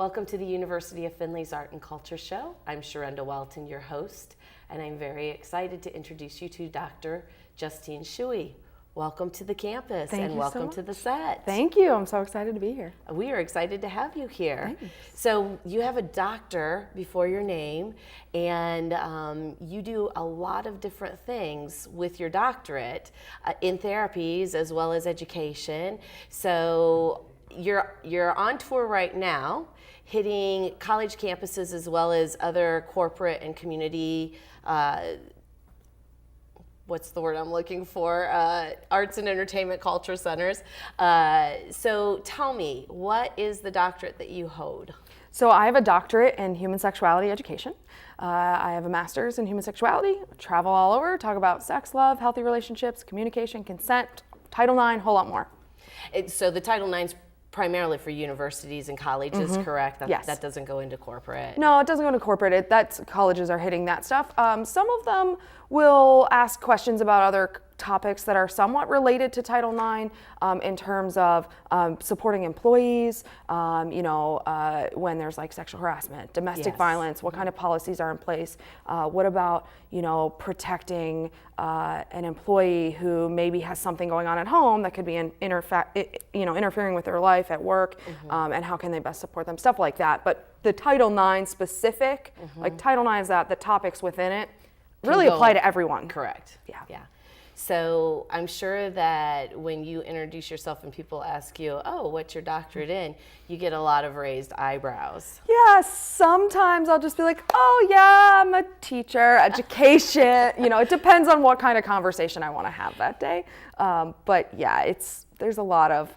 Welcome to the University of Findlay's Art and Culture Show. I'm Sharinda Welton, your host, and I'm very excited to introduce you to Dr. Justine Shuey. Welcome to the campus and welcome to the set. Thank you. I'm so excited to be here. We are excited to have you here. Thanks. So you have a doctor before your name, and you do a lot of different things with your doctorate in therapies as well as education. So you're on tour right now, hitting college campuses as well as other corporate and community what's the word I'm looking for? Arts and entertainment culture centers. So tell me, what is the doctorate that you hold? So I have a doctorate in human sexuality education. I have a master's in human sexuality, travel all over, talk about sex, love, healthy relationships, communication, consent, Title IX, whole lot more. So the Title IX's primarily for universities and colleges, correct? Yes. That doesn't go into corporate. No, it doesn't go into corporate. Colleges are hitting that stuff. Some of them will ask questions about other topics that are somewhat related to Title IX in terms of supporting employees, when there's like sexual harassment, domestic violence, what kind of policies are in place? What about, protecting an employee who maybe has something going on at home that could be interfering with their life at work, and how can they best support them, stuff like that. But the Title IX specific, like Title IX is that, the topics within it really apply to everyone. Correct. Yeah. So I'm sure that when you introduce yourself and people ask you, oh, what's your doctorate in, you get a lot of raised eyebrows. Yeah, sometimes I'll just be like, oh yeah, I'm a teacher, education. It depends on what kind of conversation I want to have that day. But yeah, there's a lot of,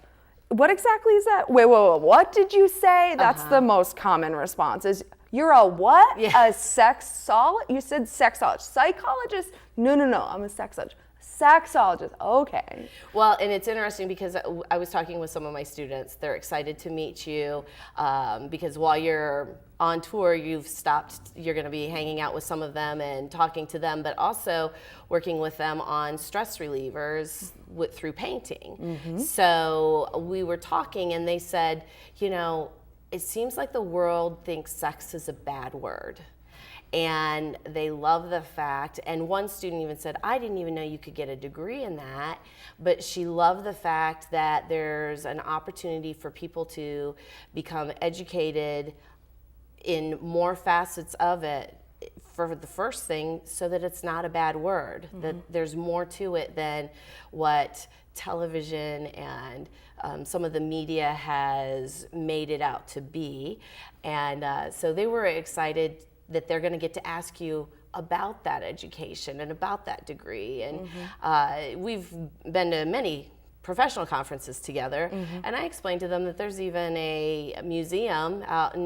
what exactly is that? Wait, what did you say? That's the most common response is, you're a what? Yeah. A sexologist? You said sexologist. Psychologist? No, I'm a sexologist. Sexologist, okay. Well, and it's interesting because I was talking with some of my students. They're excited to meet you because while you're on tour, you're going to be hanging out with some of them and talking to them, but also working with them on stress relievers through painting. So we were talking and they said, it seems like the world thinks sex is a bad word. And they love the fact, and one student even said, I didn't even know you could get a degree in that, but she loved the fact that there's an opportunity for people to become educated in more facets of it for the first thing, so that it's not a bad word, that there's more to it than what television and some of the media has made it out to be. And so they were excited that they're going to get to ask you about that education and about that degree. And we've been to many professional conferences together, and I explained to them that there's even a museum out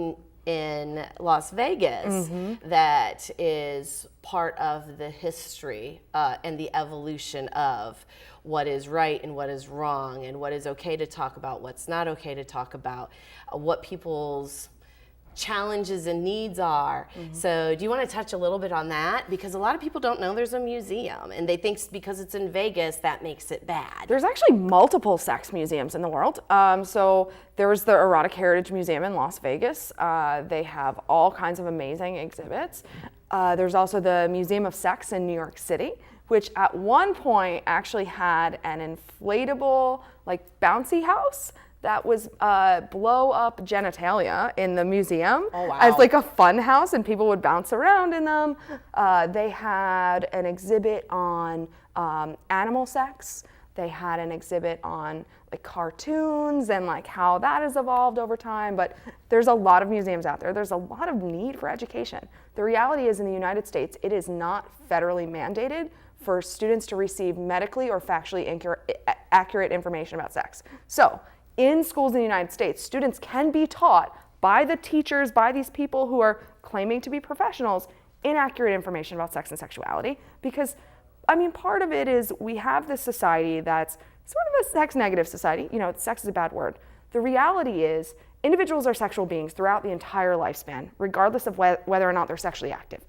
in Las Vegas that is part of the history and the evolution of what is right and what is wrong, and what is okay to talk about, what's not okay to talk about, what people's challenges and needs are. So do you want to touch a little bit on that? Because a lot of people don't know there's a museum, and they think because it's in Vegas that makes it bad. There's actually multiple sex museums in the world. So there's the Erotic Heritage Museum in Las Vegas. They have all kinds of amazing exhibits. There's also the Museum of Sex in New York City, which at one point actually had an inflatable, bouncy house that was blow up genitalia in the museum as a fun house, and people would bounce around in them. They had an exhibit on animal sex. They had an exhibit on cartoons and how that has evolved over time. But there's a lot of museums out there. There's a lot of need for education. The reality is, in the United States, it is not federally mandated for students to receive medically or factually accurate information about sex. So in schools in the United States, students can be taught by the teachers, by these people who are claiming to be professionals, inaccurate information about sex and sexuality. Because, part of it is we have this society that's sort of a sex-negative society. Sex is a bad word. The reality is individuals are sexual beings throughout the entire lifespan, regardless of whether or not they're sexually active.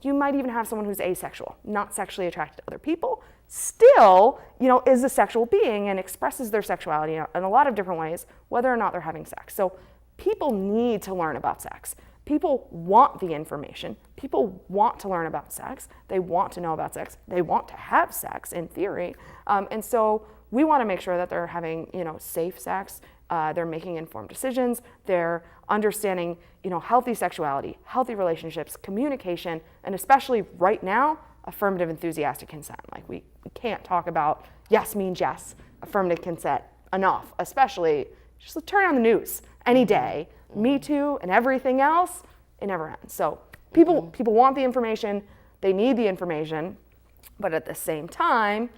You might even have someone who's asexual, not sexually attracted to other people, still, is a sexual being and expresses their sexuality in a lot of different ways, whether or not they're having sex. So people need to learn about sex. People want the information. People want to learn about sex. They want to know about sex. They want to have sex in theory. And so we want to make sure that they're having, safe sex. They're making informed decisions. They're understanding, healthy sexuality, healthy relationships, communication, and especially right now, affirmative enthusiastic consent. Like we can't talk about yes means yes, affirmative consent enough, especially just turn on the news any day. Me Too and everything else, it never ends. So people want the information, they need the information, but at the same time,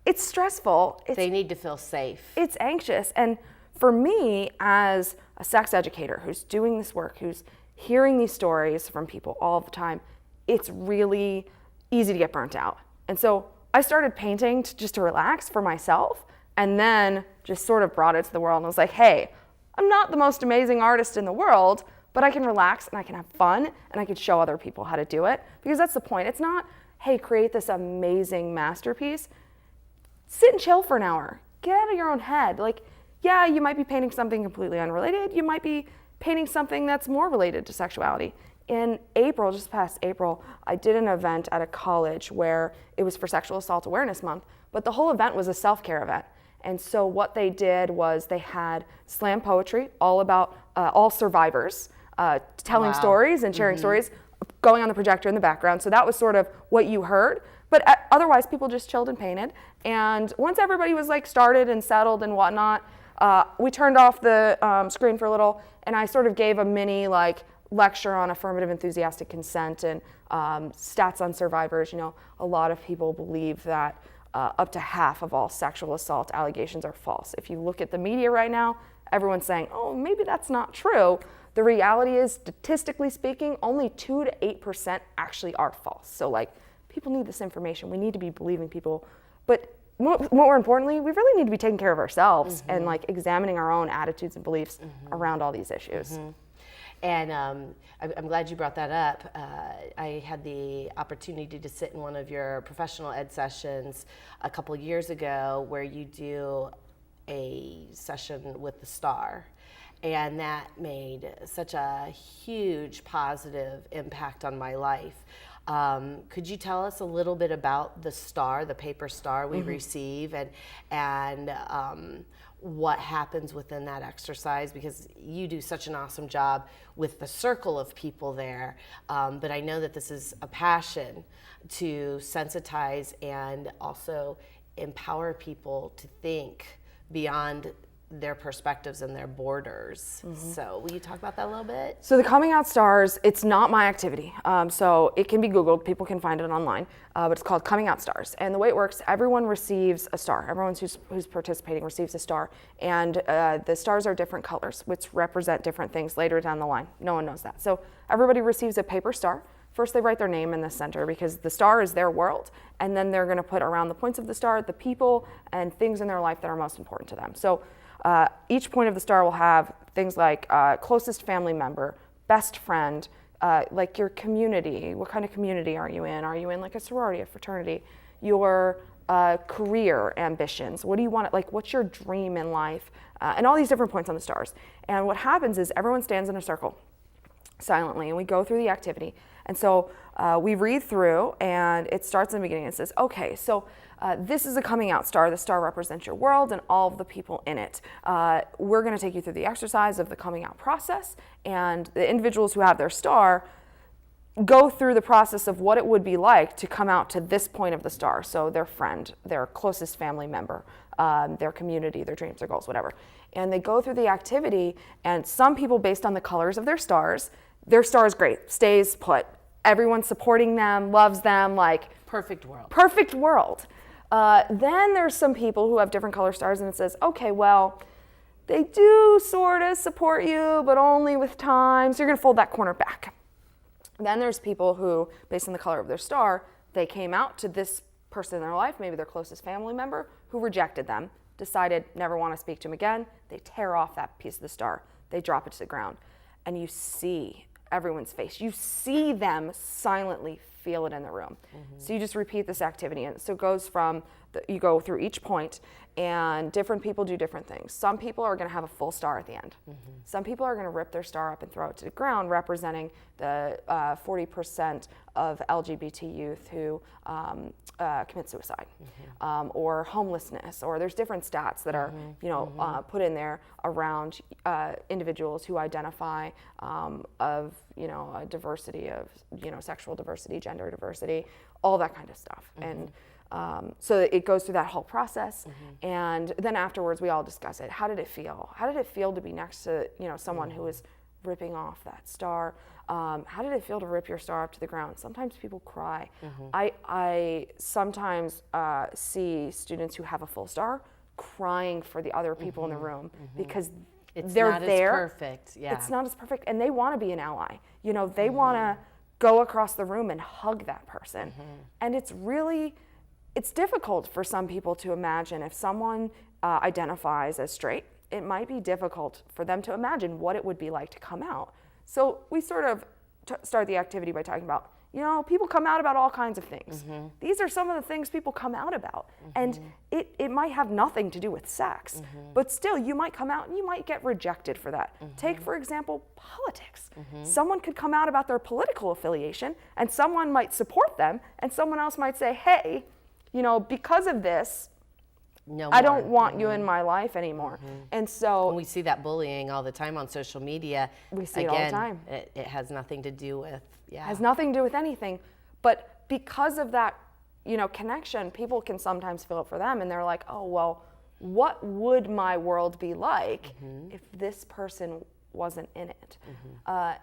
it's stressful. They need to feel safe. It's anxious. And for me, as a sex educator who's doing this work, who's hearing these stories from people all the time, it's really easy to get burnt out. And so I started painting just to relax for myself, and then just sort of brought it to the world and was like, hey, I'm not the most amazing artist in the world, but I can relax and I can have fun and I can show other people how to do it. Because that's the point. It's not, hey, create this amazing masterpiece. Sit and chill for an hour. Get out of your own head. Like, yeah, you might be painting something completely unrelated. You might be painting something that's more related to sexuality. In April, just past April, I did an event at a college where it was for Sexual Assault Awareness Month, but the whole event was a self-care event. And so what they did was they had slam poetry, all about all survivors, telling stories and sharing stories, going on the projector in the background. So that was sort of what you heard. But otherwise, people just chilled and painted. And once everybody was started and settled and whatnot, we turned off the screen for a little, and I sort of gave a mini lecture on affirmative enthusiastic consent and stats on survivors. A lot of people believe that up to half of all sexual assault allegations are false. If you look at the media right now, everyone's saying, oh, maybe that's not true. The reality is, statistically speaking, only 2 to 8% actually are false. So people need this information. We need to be believing people. But more importantly, we really need to be taking care of ourselves and examining our own attitudes and beliefs around all these issues. And I'm glad you brought that up. I had the opportunity to sit in one of your professional ed sessions a couple years ago where you do a session with the STAR. And that made such a huge positive impact on my life. Could you tell us a little bit about the STAR, the paper STAR we receive, and what happens within that exercise? Because you do such an awesome job with the circle of people there, but I know that this is a passion to sensitize and also empower people to think beyond their perspectives and their borders. So will you talk about that a little bit? So the Coming Out Stars, it's not my activity. So it can be Googled, people can find it online, but it's called Coming Out Stars. And the way it works, everyone receives a star. Everyone who's participating receives a star. And the stars are different colors, which represent different things later down the line. No one knows that. So everybody receives a paper star. First, they write their name in the center because the star is their world. And then they're gonna put around the points of the star, the people and things in their life that are most important to them. So each point of the star will have things like closest family member, best friend, your community. What kind of community are you in? Are you in a sorority, a fraternity? Your career ambitions. What do you want? What's your dream in life? And all these different points on the stars. And what happens is everyone stands in a circle silently, and we go through the activity. And so we read through, and it starts in the beginning and says, okay, so this is a coming out star. The star represents your world and all of the people in it. We're going to take you through the exercise of the coming out process, and the individuals who have their star go through the process of what it would be like to come out to this point of the star. So their friend, their closest family member, their community, their dreams, their goals, whatever. And they go through the activity, and some people, based on the colors of their star is great, stays put. Everyone's supporting them, loves them, perfect world. Perfect world. Then there's some people who have different color stars, and it says, okay, well, they do sort of support you, but only with time, so you're gonna fold that corner back. Then there's people who, based on the color of their star, they came out to this person in their life, maybe their closest family member, who rejected them, decided never want to speak to them again. They tear off that piece of the star. They drop it to the ground. And you see everyone's face. You see them silently feel it in the room. So you just repeat this activity. And so it goes from, you go through each point, and different people do different things. Some people are going to have a full star at the end. Some people are going to rip their star up and throw it to the ground, representing the 40% of LGBT youth who commit suicide, or homelessness, or there's different stats that are put in there around individuals who identify of a diversity of sexual diversity, gender diversity, all that kind of stuff. And so it goes through that whole process, and then afterwards we all discuss it. How did it feel? How did it feel to be next to someone who was ripping off that star? How did it feel to rip your star up to the ground? Sometimes people cry. I sometimes see students who have a full star crying for the other people in the room because they're not there. As perfect. Yeah. It's not as perfect, and they want to be an ally. They want to go across the room and hug that person, and it's difficult for some people to imagine. If someone identifies as straight, it might be difficult for them to imagine what it would be like to come out. So we sort of start the activity by talking about, people come out about all kinds of things. These are some of the things people come out about. And it might have nothing to do with sex, but still you might come out and you might get rejected for that. Take, for example, politics. Someone could come out about their political affiliation and someone might support them and someone else might say, hey, because of this, I don't want you in my life anymore. And so we see that bullying all the time on social media. We see it all the time. It has nothing to do with, has nothing to do with anything. But because of that, connection, people can sometimes feel it for them, and they're like, oh, well, what would my world be like if this person wasn't in it?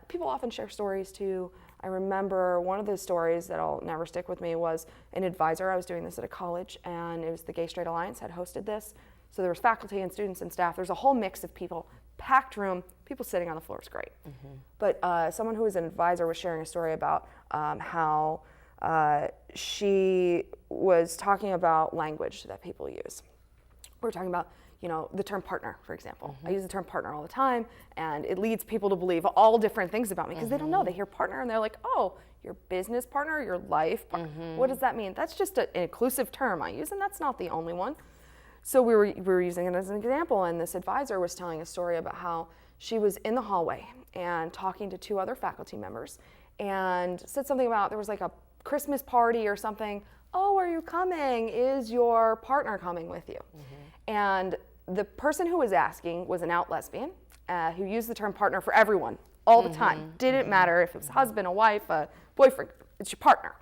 People often share stories too. I remember one of the stories that'll never stick with me was an advisor. I was doing this at a college, and it was the Gay Straight Alliance had hosted this. So there was faculty and students and staff. There's a whole mix of people, packed room, people sitting on the floor. It's great. But someone who was an advisor was sharing a story about how she was talking about language that people use. We're talking about the term partner, for example. I use the term partner all the time, and it leads people to believe all different things about me because they don't know. They hear partner and they're like, oh, your business partner, your life partner. What does that mean? That's just an inclusive term I use, and that's not the only one. So we were using it as an example, and this advisor was telling a story about how she was in the hallway and talking to two other faculty members and said something about there was like a Christmas party or something. Oh, are you coming? Is your partner coming with you? And the person who was asking was an out lesbian who used the term partner for everyone all the time. Didn't matter if it was a husband, a wife, a boyfriend, it's your partner.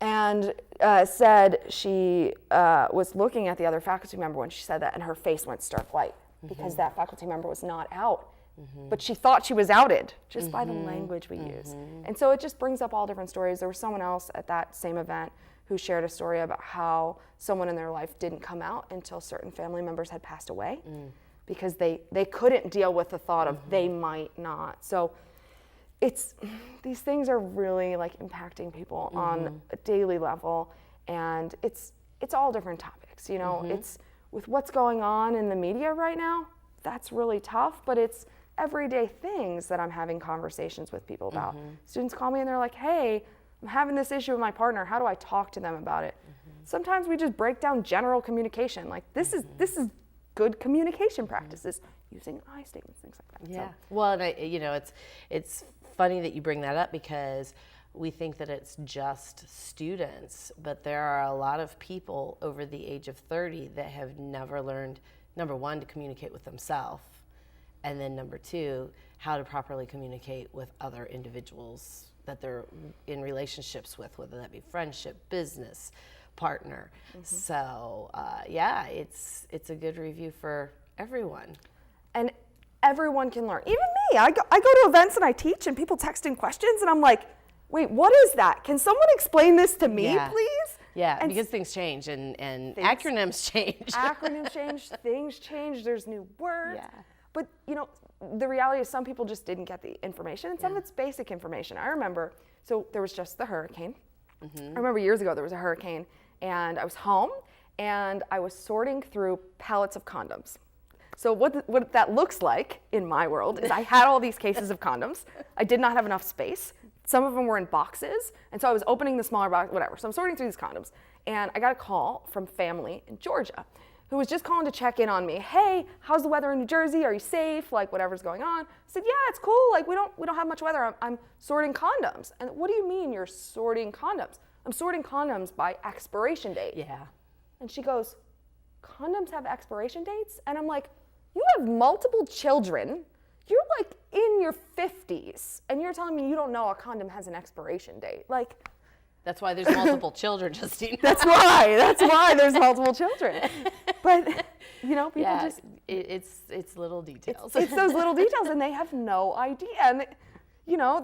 And said she was looking at the other faculty member when she said that, and her face went stark white because that faculty member was not out. But she thought she was outed just by the language we use. And so it just brings up all different stories. There was someone else at that same event who shared a story about how someone in their life didn't come out until certain family members had passed away because they couldn't deal with the thought of they might not. So these things are really like impacting people on a daily level, and it's all different topics. It's with what's going on in the media right now, that's really tough, but it's everyday things that I'm having conversations with people about. Students call me and they're like, hey, I'm having this issue with my partner. How do I talk to them about it? Sometimes we just break down general communication. Like this is good communication practices, using I statements, things like that. Yeah. So. Well, and it's funny that you bring that up because we think that it's just students, but there are a lot of people over the age of 30 that have never learned, number one, to communicate with themselves, and then number two, how to properly communicate with other individuals that they're in relationships with, whether that be friendship, business, partner. So it's a good review for everyone. And everyone can learn. Even me, I go to events and I teach and people text in questions and I'm like, wait, what is that? Can someone explain this to me, please? Yeah, and because things change and acronyms change. Acronyms change, things change, there's new words. Yeah. But the reality is some people just didn't get the information, and some of it's basic information. I remember, so there was just the hurricane. I remember years ago there was a hurricane, and I was home, and I was sorting through pallets of condoms. So what that looks like in my world is I had all these cases of condoms. I did not have enough space. Some of them were in boxes, and so I was opening the smaller box, whatever. So I'm sorting through these condoms, and I got a call from family in Georgia who was just calling to check in on me. Hey, how's the weather in New Jersey? Are you safe? Like, whatever's going on. I said, yeah, it's cool. Like, we don't have much weather. I'm sorting condoms. And what do you mean you're sorting condoms? I'm sorting condoms by expiration date. Yeah. And she goes, condoms have expiration dates? And I'm like, you have multiple children. You're like in your 50s, and you're telling me you don't know a condom has an expiration date. Like, that's why there's multiple children, Justine. That's why there's multiple children. But, you know, people just... It's little details. It's those little details, and they have no idea. And, you know,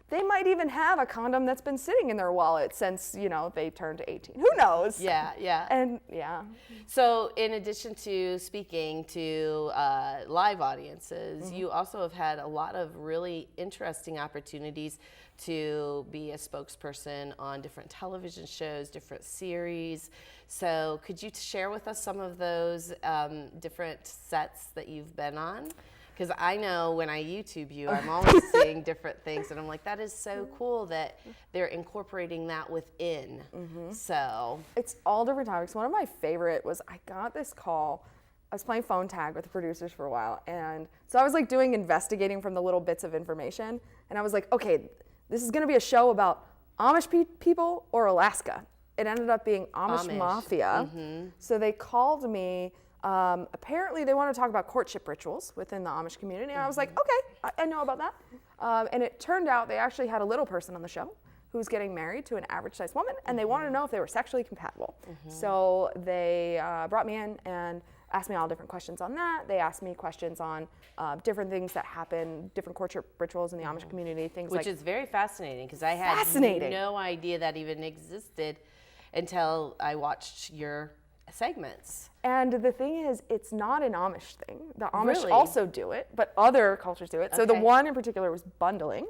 they might even have a condom that's been sitting in their wallet since, you know, they turned 18. Who knows? Yeah. And, yeah. So in addition to speaking to live audiences, you also have had a lot of really interesting opportunities to be a spokesperson on different television shows, different series. So could you share with us some of those different sets that you've been on? Because I know when I YouTube you, I'm always seeing different things, and I'm like, that is so cool that they're incorporating that within. So it's all different topics. One of my favorite was I got this call. I was playing phone tag with the producers for a while, and so I was like doing investigating from the little bits of information, and I was like, okay, this is going to be a show about Amish people or Alaska. It ended up being Amish Mafia. So they called me. Apparently they want to talk about courtship rituals within the Amish community. And I was like, okay, I know about that. And it turned out they actually had a little person on the show who was getting married to an average sized woman, and they wanted to know if they were sexually compatible. So they brought me in and asked me all different questions on that. They asked me questions on different things that happen, different courtship rituals in the Amish community, things which like... Which is very fascinating, because I had no idea that even existed until I watched your segments. And the thing is, it's not an Amish thing. The Amish Really? also do it, but other cultures do it. So the one in particular was bundling.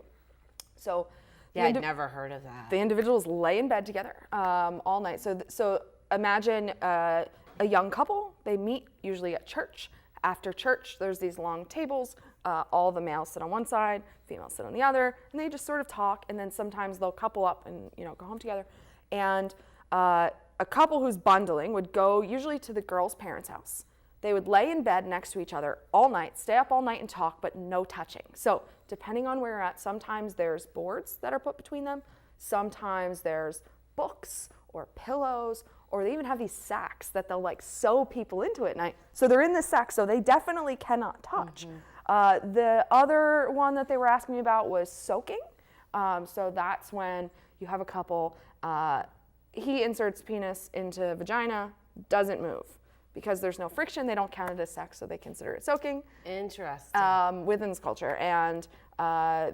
So yeah, I'd never heard of that. The individuals lay in bed together all night. So imagine a young couple. They meet usually at church. After church, there's these long tables. All the males sit on one side, females sit on the other, and they just sort of talk. And then sometimes they'll couple up and go home together. And a couple who's bundling would go usually to the girl's parents' house. They would lay in bed next to each other all night, stay up all night and talk, but no touching. So depending on where you're at, sometimes there's boards that are put between them. Sometimes there's books or pillows, or they even have these sacks that they'll like sew people into at night. So they're in this sack, so they definitely cannot touch. The other one that they were asking me about was soaking. So that's when you have a couple, he inserts penis into vagina, doesn't move. Because there's no friction, they don't count it as sex, so they consider it soaking. Interesting. Within this culture. And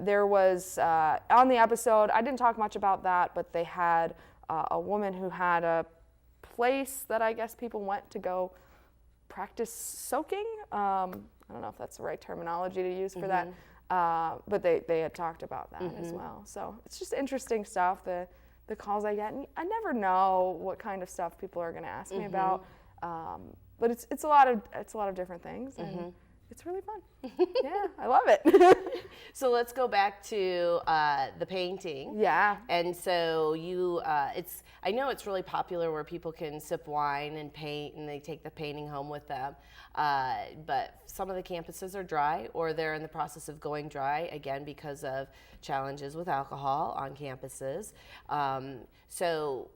there was, on the episode, I didn't talk much about that, but they had a woman who had a place that I guess people went to go practice soaking. I don't know if that's the right terminology to use for that, but they had talked about that as well. So it's just interesting stuff, the calls I get. And I never know what kind of stuff people are going to ask me about. But it's a lot of different things, and it's really fun. Yeah, I love it. So let's go back to the painting. Yeah. And so I know it's really popular where people can sip wine and paint, and they take the painting home with them. But some of the campuses are dry, or they're in the process of going dry, again, because of challenges with alcohol on campuses. So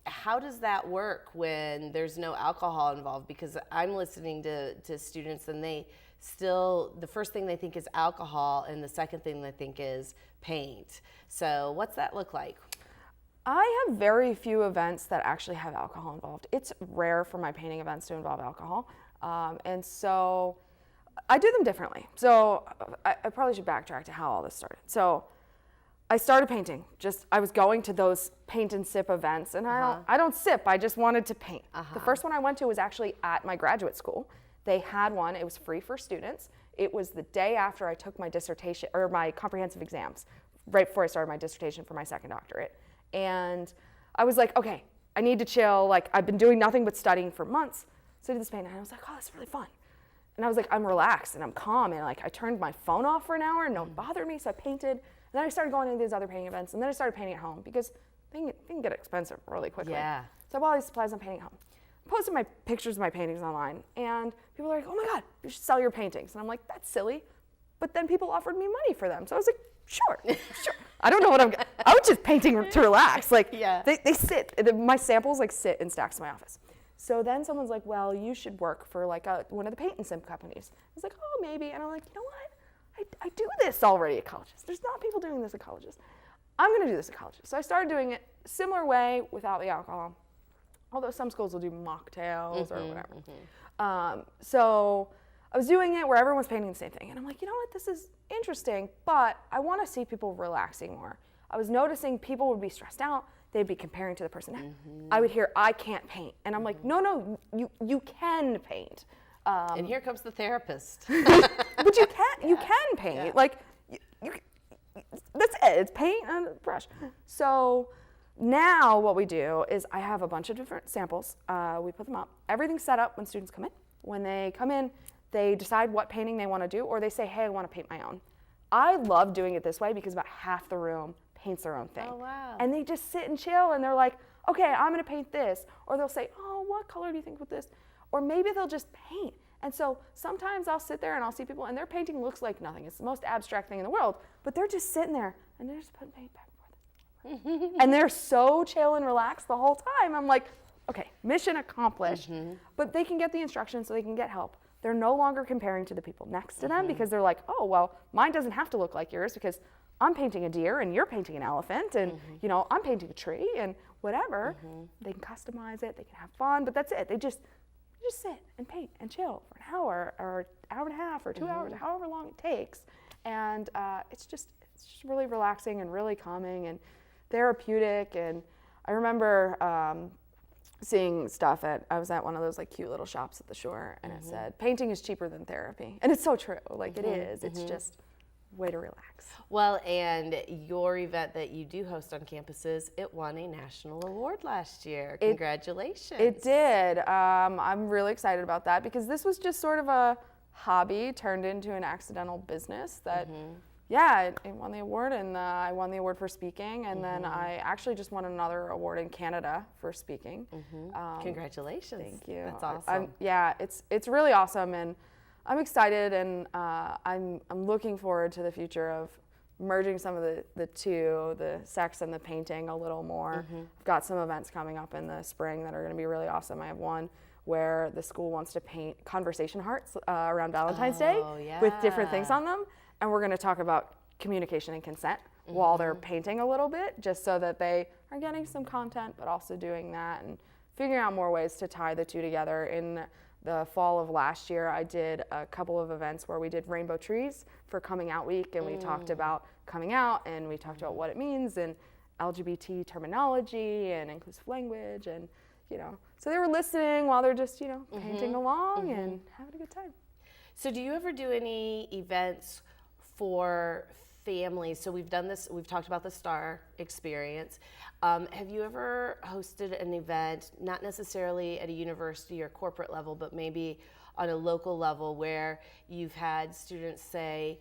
how does that work when there's no alcohol involved? Because I'm listening to students, and they still, the first thing they think is alcohol, and the second thing they think is paint. So what's that look like? I have very few events that actually have alcohol involved. It's rare for my painting events to involve alcohol. And so I do them differently. So I probably should backtrack to how all this started. So I started painting. I was going to those paint and sip events, and I don't sip. I just wanted to paint. The first one I went to was actually at my graduate school. They had one. It was free for students. It was the day after I took my dissertation or my comprehensive exams, right before I started my dissertation for my second doctorate. And I was like, okay, I need to chill. Like, I've been doing nothing but studying for months. So I did this painting, and I was like, oh, that's really fun. And I was like, I'm relaxed and I'm calm, and like I turned my phone off for an hour and no one bothered me, so I painted. And then I started going to these other painting events, and then I started painting at home because they can get expensive really quickly. Yeah. So I bought all these supplies, I'm painting at home. posted my pictures of my paintings online, and people are like, oh my God, you should sell your paintings. And I'm like, that's silly. But then people offered me money for them. So I was like, sure. I don't know what I was just painting to relax. Like, they sit, my samples like sit in stacks in my office. So then someone's like, well, you should work for like one of the paint and sim companies. I was like, oh, maybe. And I'm like, you know what? I do this already at colleges. There's not people doing this at colleges. I'm going to do this at colleges. So I started doing it similar way without the alcohol. Although some schools will do mocktails or whatever. So I was doing it where everyone was painting the same thing. And I'm like, you know what, this is interesting, but I want to see people relaxing more. I was noticing people would be stressed out. They'd be comparing to the person. I would hear, I can't paint. And I'm like, no, you can paint. And here comes the therapist. But you can paint. Yeah. Like, that's it. It's paint and a brush. So now what we do is I have a bunch of different samples. We put them up. Everything's set up when students come in. When they come in, they decide what painting they want to do, or they say, hey, I want to paint my own. I love doing it this way because about half the room paints their own thing. Oh, wow. And they just sit and chill, and they're like, okay, I'm going to paint this. Or they'll say, oh, what color do you think with this? Or maybe they'll just paint. And so sometimes I'll sit there and I'll see people, and their painting looks like nothing. It's the most abstract thing in the world, but they're just sitting there, and they're just putting paint back and forth. And they're so chill and relaxed the whole time. I'm like, okay, mission accomplished. But they can get the instructions so they can get help. They're no longer comparing to the people next to them because they're like, oh, well, mine doesn't have to look like yours because I'm painting a deer and you're painting an elephant and, you know, I'm painting a tree and whatever. They can customize it, they can have fun, but that's it. They just sit and paint and chill for an hour or hour and a half or 2 hours, however long it takes. And it's just really relaxing and really calming and therapeutic. And I remember seeing stuff I was at one of those like cute little shops at the shore, and it said, painting is cheaper than therapy. And it's so true, like it is. It's just a way to relax. Well, and your event that you do host on campuses, it won a national award last year. Congratulations. It did. I'm really excited about that because this was just sort of a hobby turned into an accidental business that it won the award, and I won the award for speaking, and then I actually just won another award in Canada for speaking. Congratulations. Thank you. That's awesome. It's really awesome, and I'm excited, and I'm looking forward to the future of merging some of the two, the sex and the painting a little more. I've got some events coming up in the spring that are going to be really awesome. I have one where the school wants to paint conversation hearts around Valentine's Day with different things on them. And we're going to talk about communication and consent while they're painting a little bit, just so that they are getting some content, but also doing that and figuring out more ways to tie the two together. In the fall of last year, I did a couple of events where we did rainbow trees for Coming Out Week, and we talked about coming out, and we talked about what it means, and LGBT terminology and inclusive language, and so they were listening while they're just painting along and having a good time. So do you ever do any events for families? So we've done this, we've talked about the STAR experience. Have you ever hosted an event, not necessarily at a university or corporate level, but maybe on a local level, where you've had students say,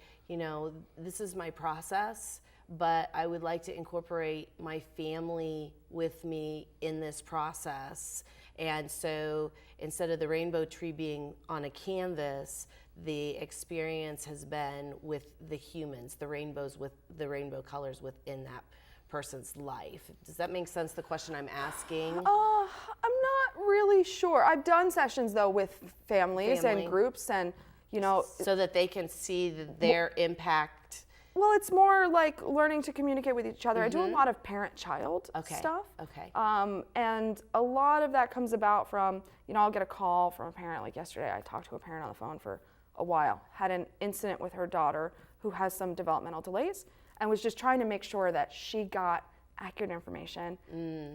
this is my process, but I would like to incorporate my family with me in this process. And so instead of the rainbow tree being on a canvas, the experience has been with the humans, the rainbows with the rainbow colors within that person's life. Does that make sense, the question I'm asking? I'm not really sure. I've done sessions though with families and groups, and so that they can see their impact. Well, it's more like learning to communicate with each other. I do a lot of parent-child stuff. Okay. And a lot of that comes about from, I'll get a call from a parent. Like yesterday, I talked to a parent on the phone for a while, had an incident with her daughter who has some developmental delays, and was just trying to make sure that she got accurate information.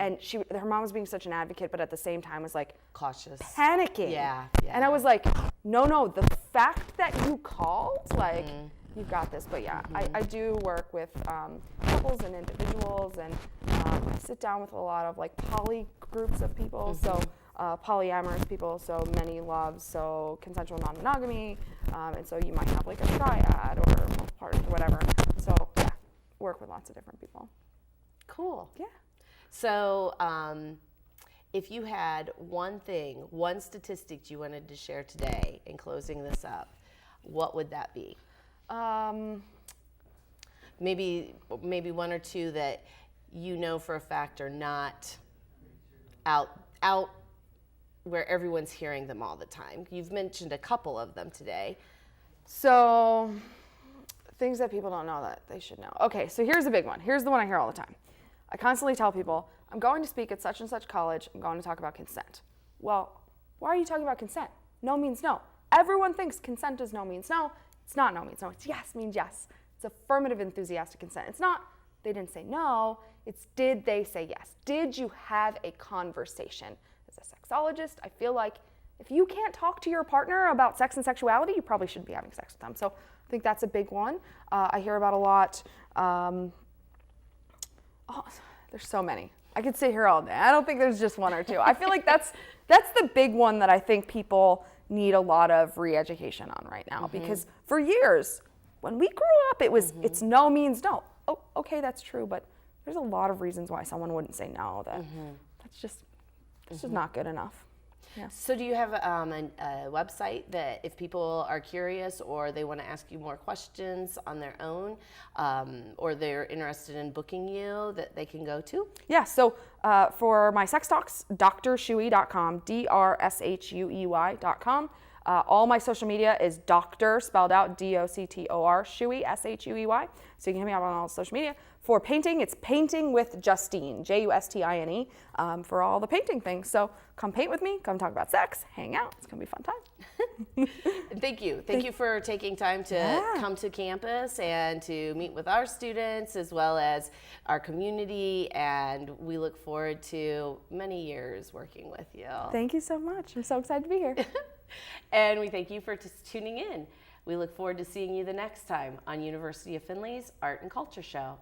And her mom was being such an advocate, but at the same time was like cautious, panicking. Yeah. And I was like, no, the fact that you called, like, you've got this. But yeah, I do work with couples and individuals, and I sit down with a lot of like poly groups of people, so polyamorous people, so many loves, so consensual non-monogamy, and so you might have like a triad or multiple partners or whatever. So yeah, work with lots of different people. Cool. Yeah. So If you had one thing, one statistic you wanted to share today in closing this up, what would that be? Maybe one or two that you know for a fact are not out where everyone's hearing them all the time. You've mentioned a couple of them today. So, things that people don't know that they should know. Okay, so here's a big one. Here's the one I hear all the time. I constantly tell people, I'm going to speak at such and such college. I'm going to talk about consent. Well, why are you talking about consent? No means no. Everyone thinks consent is no means no. It's not no means no. It's yes means yes. It's affirmative enthusiastic consent. It's not they didn't say no. It's did they say yes? Did you have a conversation? As a sexologist, I feel like if you can't talk to your partner about sex and sexuality, you probably shouldn't be having sex with them. So I think that's a big one. I hear about a lot. There's so many. I could sit here all day. I don't think there's just one or two. I feel like that's the big one that I think people need a lot of re-education on right now. Because for years, when we grew up, it was it's no means no. Oh, okay, that's true, but there's a lot of reasons why someone wouldn't say no. That's just not good enough. Yeah. So do you have a website that if people are curious or they want to ask you more questions on their own, or they're interested in booking you, that they can go to? Yeah, so for my sex talks, drshuey.com, DRSHUEY.com. All my social media is Dr. spelled out DOCTOR, Shuey, SHUEY. So you can hit me up on all social media. For painting, it's Painting with Justine, Justine, for all the painting things. So come paint with me, come talk about sex, hang out. It's going to be a fun time. Thank you. Thank you for taking time to come to campus and to meet with our students as well as our community. And we look forward to many years working with you. Thank you so much. I'm so excited to be here. And we thank you for tuning in. We look forward to seeing you the next time on University of Findlay's Art and Culture Show.